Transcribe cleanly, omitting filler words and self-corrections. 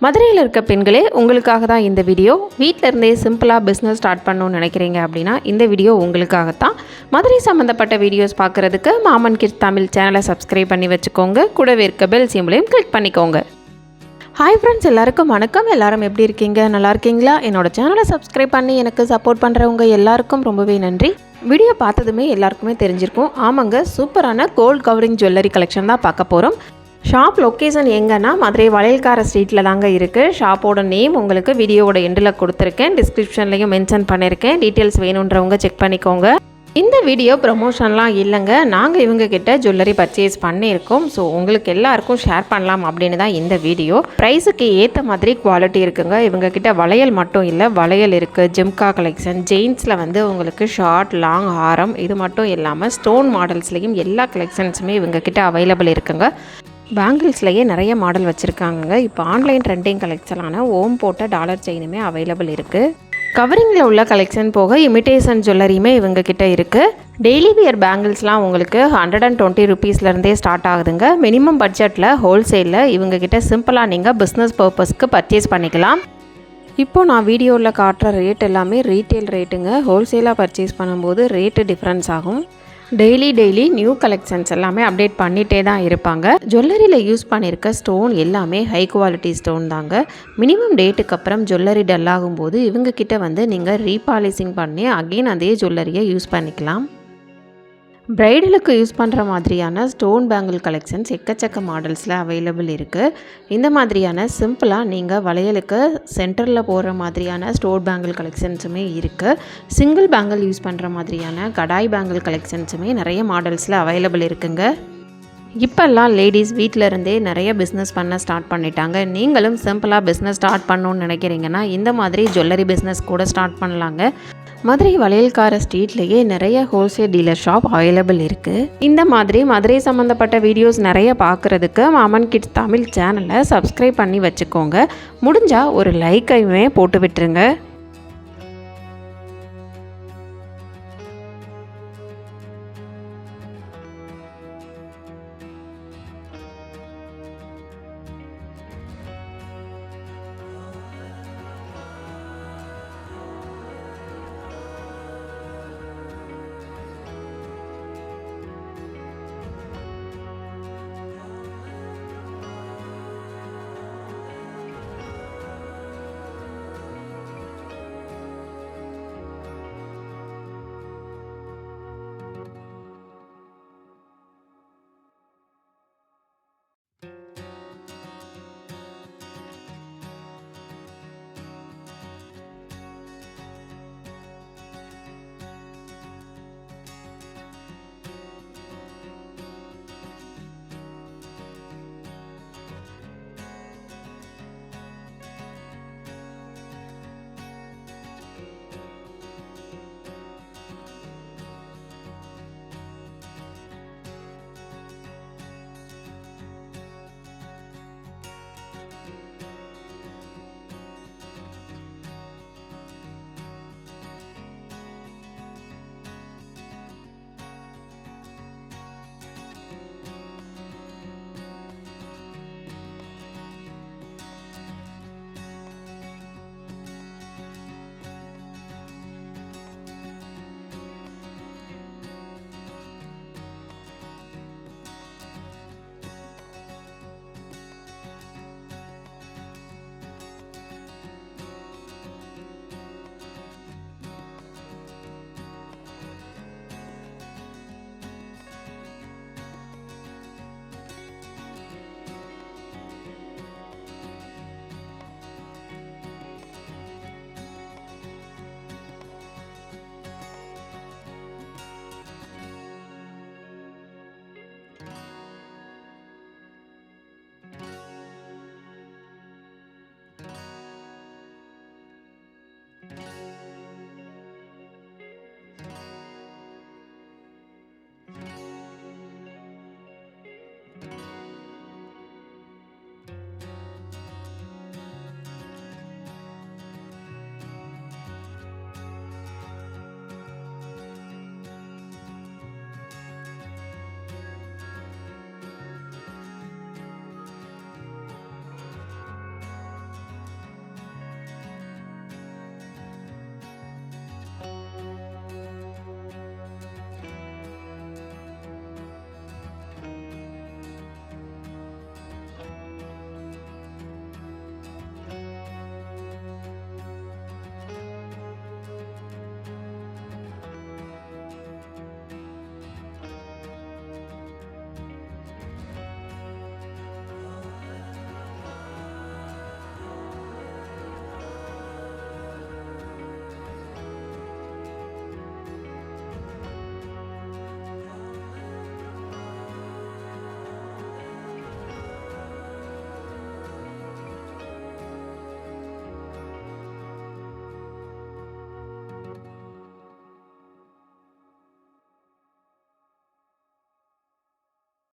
மதுரையில் இருக்க பெண்களே உங்களுக்காக தான் இந்த வீடியோ. வீட்டில் இருந்தே சிம்பிளாக பிஸ்னஸ் ஸ்டார்ட் பண்ணணும்னு நினைக்கிறீங்க அப்படின்னா இந்த வீடியோ உங்களுக்காகத்தான். மதுரை சம்மந்தப்பட்ட வீடியோஸ் பார்க்குறதுக்கு மாமன் கிட்ஸ் தமிழ் சேனலை சப்ஸ்கிரைப் பண்ணி வச்சுக்கோங்க. கூடவே இருக்க பெல் சிம்பிளையும் கிளிக் பண்ணிக்கோங்க. ஹாய் ஃப்ரெண்ட்ஸ், எல்லாருக்கும் வணக்கம். எல்லாரும் எப்படி இருக்கீங்க? நல்லா இருக்கீங்களா? என்னோடய சேனலை சப்ஸ்கிரைப் பண்ணி எனக்கு சப்போர்ட் பண்ணுறவங்க எல்லாருக்கும் ரொம்பவே நன்றி. வீடியோ பார்த்ததுமே எல்லாருக்குமே தெரிஞ்சிருக்கும். ஆமாங்க, சூப்பரான கோல்ட் கவரிங் ஜுவல்லரி கலெக்ஷன் தான் பார்க்க போகிறோம். ஷாப் லொக்கேஷன் எங்கன்னா மதுரை வளையல்கார ஸ்ட்ரீட்டில் தாங்க இருக்குது. ஷாப்போட நேம் உங்களுக்கு வீடியோவோட எண்டில் கொடுத்துருக்கேன், டிஸ்கிரிப்ஷன்லையும் மென்ஷன் பண்ணியிருக்கேன். டீட்டெயில்ஸ் வேணுன்றவங்க செக் பண்ணிக்கோங்க. இந்த வீடியோ ப்ரமோஷன்லாம் இல்லைங்க, நாங்கள் இவங்கக்கிட்ட ஜுவல்லரி பர்ச்சேஸ் பண்ணியிருக்கோம். ஸோ உங்களுக்கு எல்லாருக்கும் ஷேர் பண்ணலாம் அப்படின்னு தான் இந்த வீடியோ. ப்ரைஸுக்கு ஏற்ற மாதிரி குவாலிட்டி இருக்குங்க. இவங்கக்கிட்ட வளையல் மட்டும் இல்லை, வளையல் இருக்குது, ஜிம்கா கலெக்ஷன், ஜெயின்ஸில் வந்து உங்களுக்கு ஷார்ட் லாங் ஹாரம், இது மட்டும் இல்லாமல் ஸ்டோன் மாடல்ஸ்லேயும் எல்லா கலெக்ஷன்ஸுமே இவங்கக்கிட்ட அவைலபிள் இருக்குங்க. பேங்கிள்ஸ்லேயே நிறைய மாடல் வச்சுருக்காங்க. இப்போ ஆன்லைன் ட்ரெண்டிங் கலெக்ஷனான ஓம் போட்ட டாலர் செயினுமே அவைலபிள் இருக்குது. கவரிங்கில் உள்ள கலெக்ஷன் போக இமிட்டேஷன் ஜுவல்லரியுமே இவங்கக்கிட்ட இருக்குது. டெய்லி வியர் பேங்கிள்ஸ்லாம் உங்களுக்கு 120 ருபீஸ்லேருந்தே ஸ்டார்ட் ஆகுதுங்க. மினிமம் பட்ஜெட்டில் ஹோல்சேலில் இவங்கக்கிட்ட சிம்பிளாக நீங்கள் பிஸ்னஸ் பர்பஸ்க்கு பர்ச்சேஸ் பண்ணிக்கலாம். இப்போது நான் வீடியோவில் காட்டுற ரேட் எல்லாமே ரீட்டெயில் ரேட்டுங்க. ஹோல்சேலாக பர்ச்சேஸ் பண்ணும்போது ரேட்டு டிஃப்ரென்ஸ் ஆகும். டெய்லி நியூ கலெக்ஷன்ஸ் எல்லாமே அப்டேட் பண்ணிகிட்டே தான் இருப்பாங்க. ஜுவல்லரியில் யூஸ் பண்ணியிருக்க ஸ்டோன் எல்லாமே ஹை குவாலிட்டி ஸ்டோன் தாங்க. மினிமம் டேட்டுக்கு அப்புறம் ஜுவல்லரி டல் ஆகும்போது இவங்கக்கிட்ட வந்து நீங்கள் ரீபாலிசிங் பண்ணி அகெயின் அதே ஜுவல்லரியை யூஸ் பண்ணிக்கலாம். ப்ரைடலுக்கு யூஸ் பண்ணுற மாதிரியான ஸ்டோன் பேங்கிள் கலெக்ஷன்ஸ் எக்கச்சக்க மாடல்ஸில் அவைலபிள் இருக்குது. இந்த மாதிரியான சிம்பிளாக நீங்கள் வளையலுக்கு சென்டரில் போடுற மாதிரியான ஸ்டோன் பேங்கிள் கலெக்ஷன்ஸுமே இருக்குது. சிங்கிள் பேங்கிள் யூஸ் பண்ணுற மாதிரியான கடாய் பேங்கிள் கலெக்ஷன்ஸுமே நிறைய மாடல்ஸில் அவைலபிள் இருக்குங்க. இப்போல்லாம் லேடிஸ் வீட்டில் இருந்தே நிறைய பிஸ்னஸ் பண்ண ஸ்டார்ட் பண்ணிட்டாங்க. நீங்களும் சிம்பிளாக பிஸ்னஸ் ஸ்டார்ட் பண்ணணுன்னு நினைக்கிறீங்கன்னா இந்த மாதிரி ஜுவல்லரி பிஸ்னஸ் கூட ஸ்டார்ட் பண்ணலாங்க. மதுரை வளையல்கார ஸ்ட்ரீட்லேயே நிறைய ஹோல்சேல் டீலர் ஷாப் அவைலபிள் இருக்குது. இந்த மாதிரி மதுரை சம்மந்தப்பட்ட வீடியோஸ் நிறைய பார்க்குறதுக்கு மாமன் கிட்ஸ் தமிழ் சேனலை சப்ஸ்கிரைப் பண்ணி வச்சுக்கோங்க. முடிஞ்சால் ஒரு லைக்கையுமே போட்டு விட்டுருங்க.